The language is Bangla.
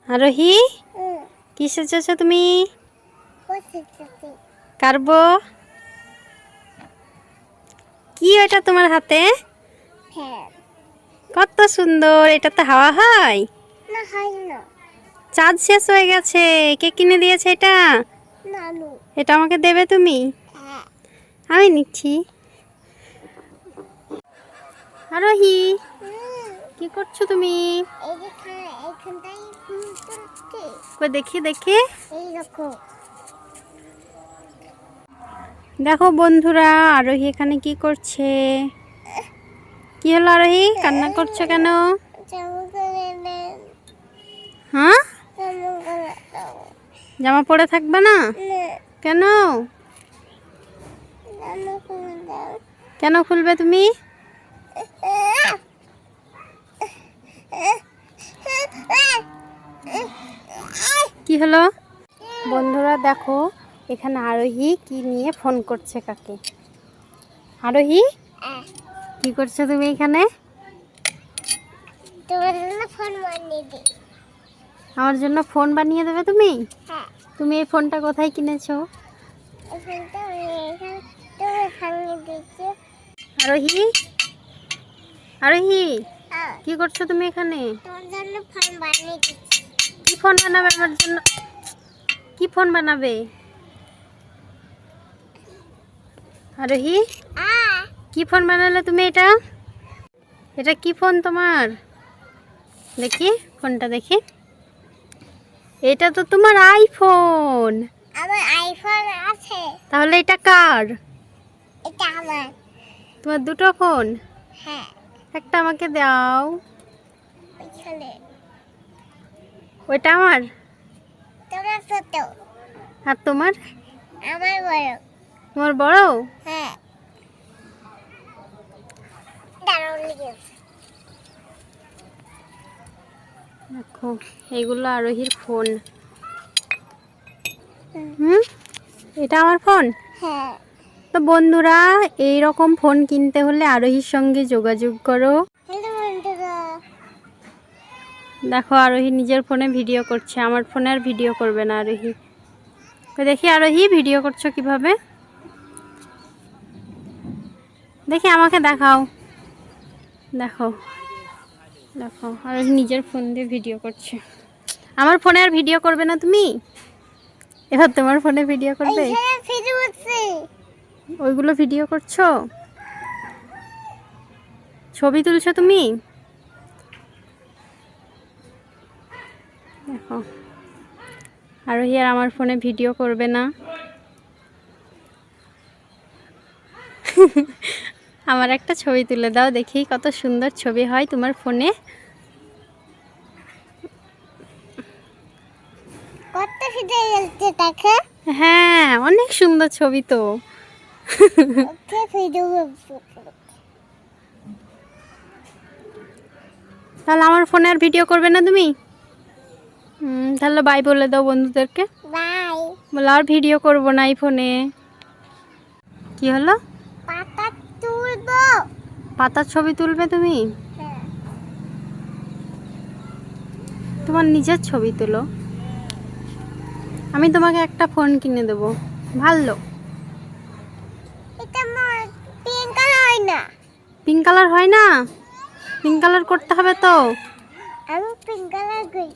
আরোহী, কি সেজেছো তুমি? কারবো। কি এটা তোমার হাতে? কত সুন্দর! এটা তো হাওয়া হয় না, হয় না। চাঁদ শেষ হয়ে গেছে। কে কিনে দিয়েছে এটা? নানু। এটা আমাকে দেবে তুমি? আমি নিচ্ছি। আরোহী, কি করছো তুমি? কই দেখি দেখি। দেখো বন্ধুরা, আরোহী এখানে কি করছে? কি হলো আরোহী, কান্না করছো কেন? হ্যাঁ, জামা পরে থাকবে না? কেন? কেন খুলবে তুমি? কি হলো বন্ধুরা? দেখো এখানে আরোহী কি নিয়ে ফোন করছে কাকে। আরোহী, কি করছো তুমি এখানে? আমার জন্য ফোন বানিয়ে দেবে তুমি? তুমি এই ফোনটা কোথায় কিনেছো? আরোহী, আরোহী, কি করছো তুমি এখানে? কি ফোন বানাবে আমার জন্য? কি ফোন বানাবে আরোহী? কি ফোন বানালে তুমি? এটা এটা কি ফোন তোমার? দেখি ফোনটা দেখি। এটা তো তোমার আইফোন। আমার আইফোন আছে। তাহলে এটা কার? এটা আমার। তোমার দুটো ফোন? হ্যাঁ। একটা আমাকে দাও। ওইখানে। ওইটা আমার। তোমার ছোট। আর তোমার? আমার বড়। তোমার বড়? হ্যাঁ। দাঁড়াও লিখে। দেখো এইগুলো আরোহীর ফোন। এটা আমার ফোন। হ্যাঁ। তো বন্ধুরা, এই রকম ফোন কিনতে হলে আরোহীর সঙ্গে যোগাযোগ করো। হ্যালো বন্ধুরা। দেখো আরোহী নিজের ফোনে ভিডিও করছে, আমার ফোনে আর ভিডিও করবে না আরোহী। তো দেখি আরোহী ভিডিও করছো কিভাবে, দেখি আমাকে দেখাও। দেখো দেখো আরোহী নিজের ফোন দিয়ে ভিডিও করছে। আমার ফোনে আর ভিডিও করবে না তুমি? এবার তোমার ফোনে ভিডিও করবে? ওইগুলো ভিডিও করছো? ছবি তুলছো তুমি? দেখো আরোহী আর আমার ফোনে ভিডিও করবে না। আমার একটা ছবি তুলে দাও দেখি, কত সুন্দর ছবি হয় তোমার ফোনে। কত ভিডিও চলছে দেখো। হ্যাঁ, অনেক সুন্দর ছবি তো। তাহলে আমার ফোনে আর ভিডিও করবে না তুমি? তাহলে বাই বলে দাও বন্ধুদেরকে। বাই। বলে আর ভিডিও করবো না এই ফোনে। কি হলো? পাতা তুলবো। পাতার ছবি তুলবে তুমি? হ্যাঁ। তোমার নিজের ছবি তুলো। আমি তোমাকে একটা ফোন কিনে দেবো, ভালো। এটা আমার পিঙ্ক কালার হয় না। পিঙ্ক কালার হয় না? পিঙ্ক কালার করতে হবে তো। আমি পিঙ্ক কালার করি।